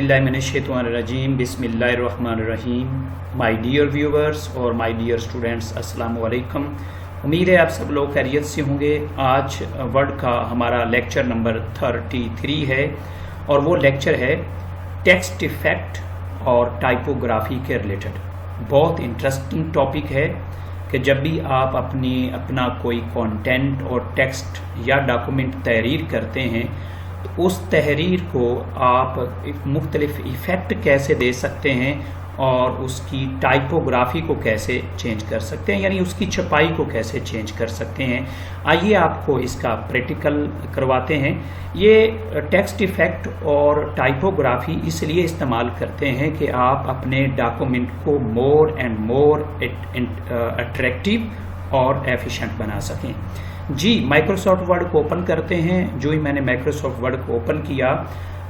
औज़ुबिल्लाहिमिनश्शैतानिर्रजीम बिस्मिल्लाहिर्रहमानिर्रहीम। My dear viewers और my dear students, अस्सलाम वालेकुम। उम्मीद है आप सब लोग खैरियत से होंगे। आज वर्ड का हमारा लेक्चर नंबर 33 है और वो लेक्चर है टेक्स्ट इफेक्ट और टाइपोग्राफी के रिलेटेड। बहुत इंटरेस्टिंग टॉपिक है कि जब भी आप अपना कोई कंटेंट और टेक्स्ट या डॉक्यूमेंट तहरीर करते हैं तो उस तहरीर को आप मुख्तलिफ इफ़ेक्ट कैसे दे सकते हैं और उसकी टाइपोग्राफी को कैसे चेंज कर सकते हैं, यानी उसकी छपाई को कैसे चेंज कर सकते हैं। आइए आपको इसका प्रैक्टिकल करवाते हैं। ये टेक्स्ट इफ़ेक्ट और टाइपोग्राफी इसलिए इस्तेमाल करते हैं कि आप अपने डॉक्यूमेंट को मोर एंड मोर अट्रैक्टिव और एफिशिएंट बना सकें। जी, माइक्रोसॉफ्ट वर्ड को ओपन करते हैं। जो ही मैंने माइक्रोसॉफ्ट वर्ड को ओपन किया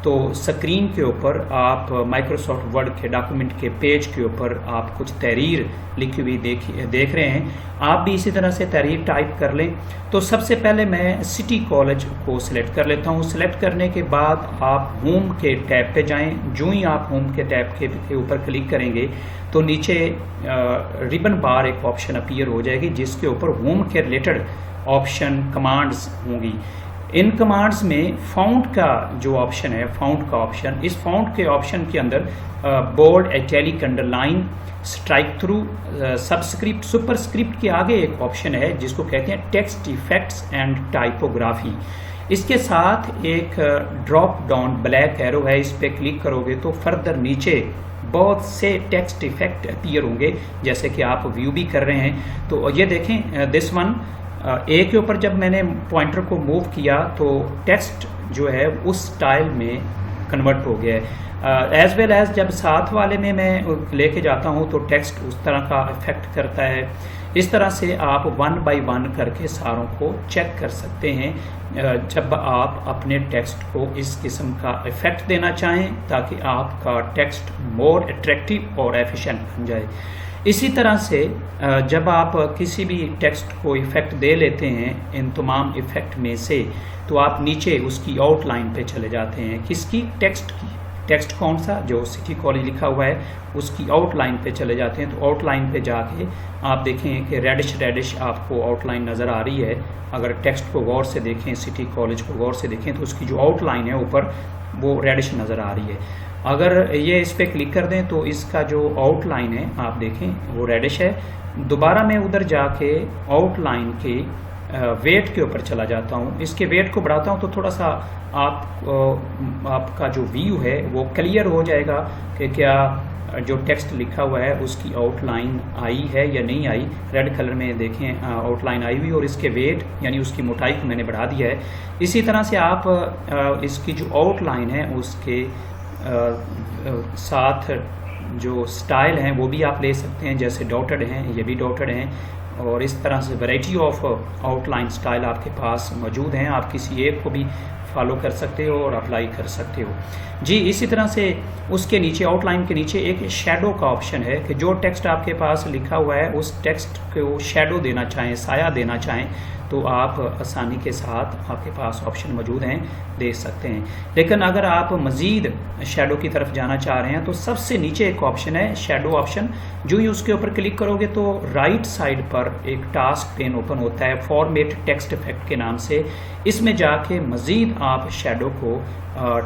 तो स्क्रीन के ऊपर आप माइक्रोसॉफ्ट वर्ड के डॉक्यूमेंट के पेज के ऊपर आप कुछ तहरीर लिखी हुई देख रहे हैं। आप भी इसी तरह से तहरीर टाइप कर लें। तो सबसे पहले मैं सिटी कॉलेज को सिलेक्ट कर लेता हूँ। सिलेक्ट करने के बाद आप होम के टैब पे जाएं। जो ही आप होम के टैब के ऊपर क्लिक करेंगे तो नीचे रिबन बार एक ऑप्शन अपीयर हो जाएगी जिसके ऊपर होम के रिलेटेड ऑप्शन कमांड्स होंगी। इन कमांड्स में फाउंट का जो ऑप्शन है, फाउंट का ऑप्शन, इस फाउंट के ऑप्शन के अंदर bold, italic, underline, strike through, subscript, superscript के आगे एक ऑप्शन है जिसको कहते हैं टेक्स्ट इफेक्ट्स एंड टाइपोग्राफी। इसके साथ एक ड्रॉप डाउन ब्लैक एरो है, इस पर क्लिक करोगे तो फर्दर नीचे बहुत से टेक्स्ट इफेक्ट अपीयर होंगे जैसे कि आप व्यू भी कर रहे हैं। तो ये देखें, दिस वन ए के ऊपर जब मैंने पॉइंटर को मूव किया तो टेक्स्ट जो है उस स्टाइल में कन्वर्ट हो गया है। एज वेल एज जब साथ वाले में मैं लेके जाता हूँ तो टेक्स्ट उस तरह का इफेक्ट करता है। इस तरह से आप 1 बाय 1 करके सारों को चेक कर सकते हैं जब आप अपने टेक्स्ट को इस किस्म का इफेक्ट देना चाहें ताकि आपका टेक्स्ट मोर अट्रैक्टिव और एफिशिएंट बन जाए। इसी तरह से जब आप किसी भी टेक्स्ट को इफ़ेक्ट दे लेते हैं इन तमाम इफ़ेक्ट में से, तो आप नीचे उसकी आउटलाइन पे चले जाते हैं। किसकी? टेक्स्ट की। टेक्स्ट कौन सा? जो सिटी कॉलेज लिखा हुआ है उसकी आउटलाइन पे चले जाते हैं। तो आउटलाइन पे जाके आप देखें कि रेडिश आपको आउटलाइन नज़र आ रही है। अगर टेक्स्ट को गौर से देखें, सिटी कॉलेज को गौर से देखें तो उसकी जो आउटलाइन है ऊपर वो रेडिश नज़र आ रही है। अगर ये इस पर क्लिक कर दें तो इसका जो आउटलाइन है आप देखें वो रेडिश है। दोबारा मैं उधर जाके आउटलाइन के वेट के ऊपर चला जाता हूँ। इसके वेट को बढ़ाता हूँ तो थोड़ा सा आपका जो व्यू है वो क्लियर हो जाएगा कि क्या जो टेक्स्ट लिखा हुआ है उसकी आउटलाइन आई है या नहीं आई। रेड कलर में देखें आउटलाइन आई हुई और इसके वेट यानी उसकी मोटाई को मैंने बढ़ा दिया है। इसी तरह से आप इसकी जो आउटलाइन है उसके साथ जो स्टाइल हैं वो भी आप ले सकते हैं, जैसे डॉटेड हैं, ये भी डॉटेड हैं और इस तरह से वैरायटी ऑफ आउटलाइन स्टाइल आपके पास मौजूद हैं। आप किसी एक को भी फॉलो कर सकते हो और अप्लाई कर सकते हो। जी, इसी तरह से उसके नीचे आउटलाइन के नीचे एक शैडो का ऑप्शन है कि जो टेक्स्ट आपके पास लिखा हुआ है उस टेक्स्ट को शैडो देना चाहें, साया देना चाहें तो आप आसानी के साथ आपके पास ऑप्शन मौजूद हैं, दे सकते हैं। लेकिन अगर आप मज़ीद शैडो की तरफ जाना चाह रहे हैं तो सबसे नीचे एक ऑप्शन है शैडो ऑप्शन। जो ही उसके ऊपर क्लिक करोगे तो राइट साइड पर एक टास्क पेन ओपन होता है फॉर्मेट टेक्स्ट इफेक्ट के नाम से। इसमें जाके मज़ीद आप शैडो को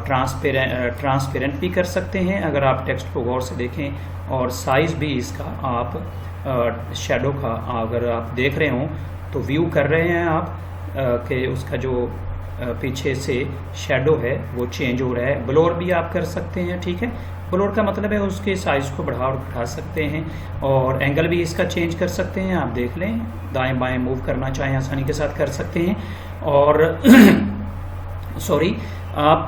ट्रांसपेरेंट भी कर सकते हैं अगर आप टेक्स्ट को गौर से देखें, और साइज़ भी इसका आप शैडो का अगर आप देख रहे हों तो व्यू कर रहे हैं आप कि उसका जो पीछे से शैडो है वो चेंज हो रहा है। ब्लोर भी आप कर सकते हैं, ठीक है। ब्लोर का मतलब है उसके साइज़ को बढ़ा और घटा सकते हैं और एंगल भी इसका चेंज कर सकते हैं। आप देख लें, दाएं बाएं मूव करना चाहें आसानी के साथ कर सकते हैं। और सॉरी, आप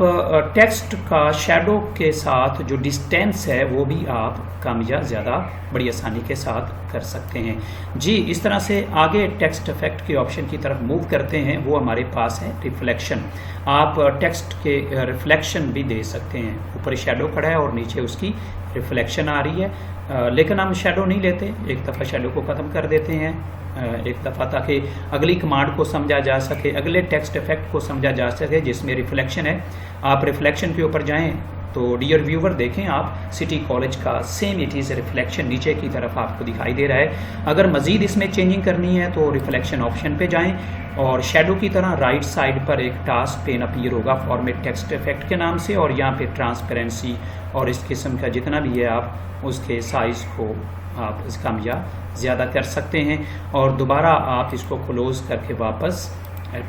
टेक्स्ट का शैडो के साथ जो डिस्टेंस है वो भी आप कम या ज़्यादा बड़ी आसानी के साथ कर सकते हैं। जी, इस तरह से आगे टेक्स्ट इफेक्ट के ऑप्शन की तरफ मूव करते हैं। वो हमारे पास है रिफ्लेक्शन। आप टेक्स्ट के रिफ्लेक्शन भी दे सकते हैं। ऊपर शैडो खड़ा है और नीचे उसकी रिफ्लेक्शन आ रही है, लेकिन हम शैडो नहीं लेते, एक दफ़ा शैडो को ख़त्म कर देते हैं एक दफ़ा ताकि अगली कमांड को समझा जा सके, अगले टेक्स्ट इफेक्ट को समझा जा सके जिसमें रिफ्लेक्शन है। आप रिफ्लेक्शन के ऊपर जाएं तो डियर व्यूवर देखें आप सिटी कॉलेज का सेम इट इज़ रिफ्लेक्शन नीचे की तरफ आपको दिखाई दे रहा है। अगर मज़ीद इसमें चेंजिंग करनी है तो रिफ्लेक्शन ऑप्शन पे जाएं और शेडो की तरह राइट साइड पर एक टास्क पेन अपीयर होगा फॉर्मेट टेक्स्ट इफेक्ट के नाम से, और यहाँ पे ट्रांसपेरेंसी और इस किस्म का जितना भी है आप उसके साइज़ को आप कम या ज़्यादा कर सकते हैं। और दोबारा आप इसको क्लोज करके वापस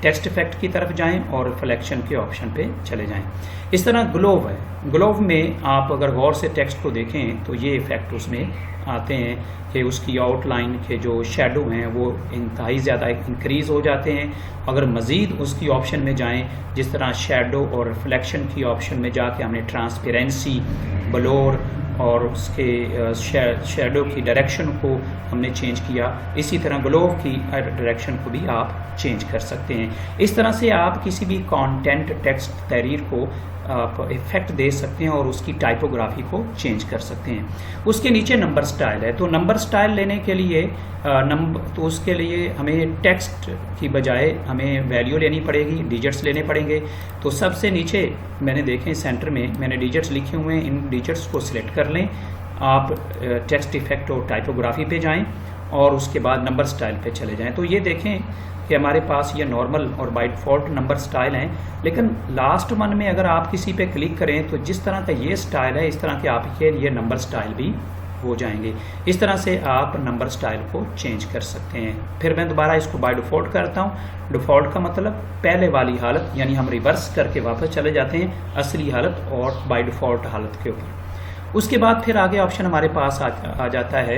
टेक्स्ट इफेक्ट की तरफ जाएं और रिफ्लेक्शन के ऑप्शन पे चले जाएं। इस तरह ग्लोव है, ग्लोव में आप अगर गौर से टेक्स्ट को देखें तो ये इफ़ेक्ट उसमें आते हैं कि उसकी आउटलाइन के जो शेडो हैं वो इंतहाई ज़्यादा इंक्रीज़ हो जाते हैं। अगर मज़ीद उसकी ऑप्शन में जाएं, जिस तरह शेडो और रिफ्लेक्शन की ऑप्शन में जाके हमने ट्रांसपेरेंसी, ब्लोर और उसके शेडो की डायरेक्शन को हमने चेंज किया, इसी तरह ग्लोव की डायरेक्शन को भी आप चेंज कर सकते हैं। इस तरह से आप किसी भी कंटेंट टेक्स्ट तहरीर को आप इफ़ेक्ट दे सकते हैं और उसकी टाइपोग्राफी को चेंज कर सकते हैं। उसके नीचे नंबर स्टाइल है, तो नंबर स्टाइल लेने के लिए तो उसके लिए हमें टेक्स्ट की बजाय हमें वैल्यू लेनी पड़ेगी, डिजिट्स लेने पड़ेंगे। तो सबसे नीचे मैंने देखें सेंटर में मैंने डिजिट्स लिखे हुए हैं, इन डिजिट्स को सिलेक्ट कर लें। आप टेक्स्ट इफेक्ट और टाइपोग्राफी पे जाएं और उसके बाद नंबर स्टाइल पे चले जाएं। तो ये देखें कि हमारे पास ये नॉर्मल और बाय डिफ़ॉल्ट नंबर स्टाइल हैं, लेकिन लास्ट वन में अगर आप किसी पे क्लिक करें तो जिस तरह का ये स्टाइल है इस तरह के आपके ये नंबर स्टाइल भी हो जाएंगे। इस तरह से आप नंबर स्टाइल को चेंज कर सकते हैं। फिर मैं दोबारा इसको बाय डिफ़ॉल्ट करता हूँ। डिफ़ॉल्ट का मतलब पहले वाली हालत, यानी हम रिवर्स करके वापस चले जाते हैं असली हालत और बाय डिफ़ॉल्ट हालत के ऊपर। उसके बाद फिर आगे ऑप्शन हमारे पास आ जाता है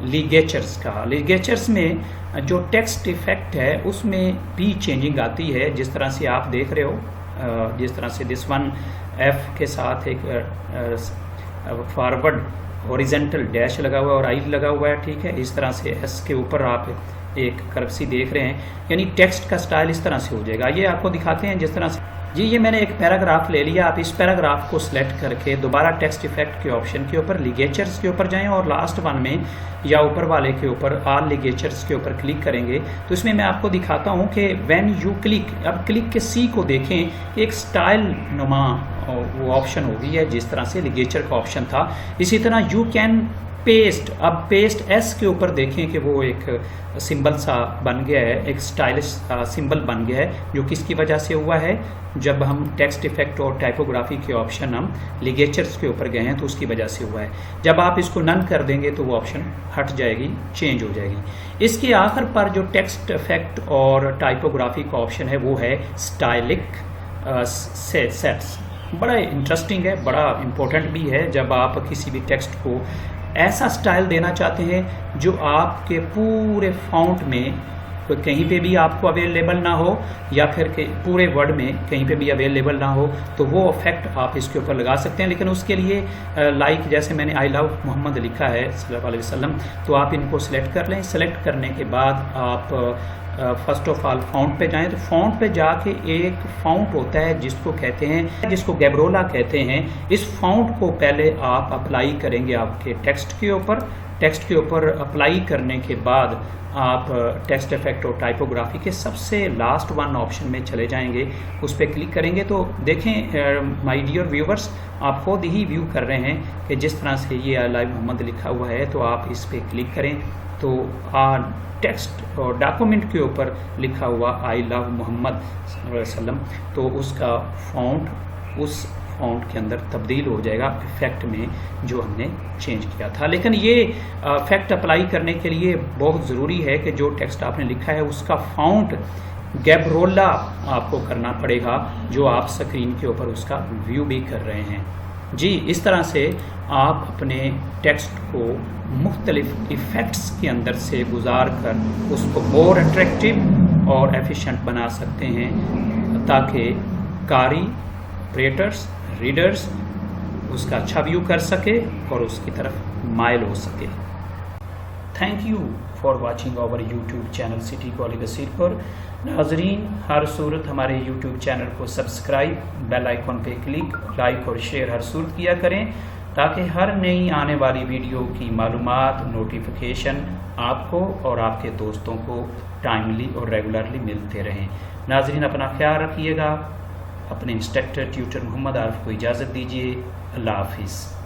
लिगेचर्स का। लिगेचर्स में जो टेक्स्ट इफेक्ट है उसमें भी चेंजिंग आती है, जिस तरह से आप देख रहे हो। जिस तरह से दिस वन एफ के साथ एक फॉरवर्ड हॉरिजेंटल डैश लगा हुआ है और आई लगा हुआ है, ठीक है। इस तरह से एस के ऊपर आप एक कर्वसी देख रहे हैं, यानी टेक्स्ट का स्टाइल इस तरह से हो जाएगा। ये आपको दिखाते हैं जिस तरह से जी, ये मैंने एक पैराग्राफ ले लिया। आप इस पैराग्राफ को सिलेक्ट करके दोबारा टेक्स्ट इफेक्ट के ऑप्शन के ऊपर लिगेचर्स के ऊपर जाएं और लास्ट वन में या ऊपर वाले के ऊपर ऑल लिगेचर्स के ऊपर क्लिक करेंगे तो इसमें मैं आपको दिखाता हूं कि व्हेन यू क्लिक, अब क्लिक के सी को देखें, एक स्टाइल नुमा वो ऑप्शन हो गई है जिस तरह से लिगेचर का ऑप्शन था। इसी तरह यू कैन पेस्ट, अब पेस्ट एस के ऊपर देखें कि वो एक सिंबल सा बन गया है, एक स्टाइलिश सिंबल बन गया है, जो किसकी वजह से हुआ है, जब हम टेक्स्ट इफेक्ट और टाइपोग्राफी के ऑप्शन हम लिगेचर्स के ऊपर गए हैं तो उसकी वजह से हुआ है। जब आप इसको नन कर देंगे तो वो ऑप्शन हट जाएगी, चेंज हो जाएगी। इसके आखिर पर जो टेक्स्ट इफेक्ट और टाइपोग्राफी का ऑप्शन है वो है स्टाइलिक सेट्स। बड़ा इंटरेस्टिंग है, बड़ा इम्पोर्टेंट भी है। जब आप किसी भी टेक्स्ट को ऐसा स्टाइल देना चाहते हैं जो आपके पूरे फॉन्ट में कहीं पे भी आपको अवेलेबल ना हो या फिर पूरे वर्ड में कहीं पे भी अवेलेबल ना हो, तो वो इफेक्ट आप इसके ऊपर लगा सकते हैं। लेकिन उसके लिए लाइक जैसे मैंने आई लव मोहम्मद लिखा है सल्लल्लाहु अलैहि वसल्लम, तो आप इनको सिलेक्ट कर लें। सिलेक्ट करने के बाद आप फर्स्ट ऑफ ऑल फ़ॉन्ट पे जाएं, तो फ़ॉन्ट पे जाके एक फ़ॉन्ट होता है जिसको कहते हैं, जिसको गैब्रोला कहते हैं। इस फ़ॉन्ट को पहले आप अप्लाई करेंगे आपके टेक्स्ट के ऊपर। टेक्स्ट के ऊपर अप्लाई करने के बाद आप टेक्स्ट इफेक्ट और टाइपोग्राफी के सबसे लास्ट वन ऑप्शन में चले जाएंगे, उस पर क्लिक करेंगे तो देखें माय डियर व्यूवर्स, आप खुद ही व्यू कर रहे हैं कि जिस तरह से ये आई लव मोहम्मद लिखा हुआ है, तो आप इस पर क्लिक करें तो टेक्स्ट और डॉक्यूमेंट के ऊपर लिखा हुआ आई लव मोहम्मद वसल्लम, तो उसका फ़ॉन्ट उस फ़ॉन्ट के अंदर तब्दील हो जाएगा इफेक्ट में जो हमने चेंज किया था। लेकिन ये इफेक्ट अप्लाई करने के लिए बहुत ज़रूरी है कि जो टेक्स्ट आपने लिखा है उसका फ़ॉन्ट गैब्रोला आपको करना पड़ेगा, जो आप स्क्रीन के ऊपर उसका व्यू भी कर रहे हैं। जी, इस तरह से आप अपने टेक्स्ट को मुख्तलिफ इफ़ेक्ट्स के अंदर से गुजार कर उसको मोर अट्रैक्टिव और एफिशिएंट बना सकते हैं, ताकि कारी, ऑपरेटर्स, रीडर्स उसका अच्छा व्यू कर सके और उसकी तरफ माइल हो सके। Thank you for watching our YouTube channel City College Basirpur. नाजरीन, हर सूरत हमारे यूट्यूब चैनल को सब्सक्राइब, बेल आइकॉन पे क्लिक, लाइक और शेयर हर सूरत किया करें, ताकि हर नई आने वाली वीडियो की मालूमात, नोटिफिकेशन आपको और आपके दोस्तों को टाइमली और रेगुलरली मिलते रहें। नाजरीन, अपना ख्याल रखिएगा। अपने इंस्ट्रक्टर ट्यूटर मोहम्मद आरिफ को इजाज़त दीजिए। अल्लाह हाफिज़।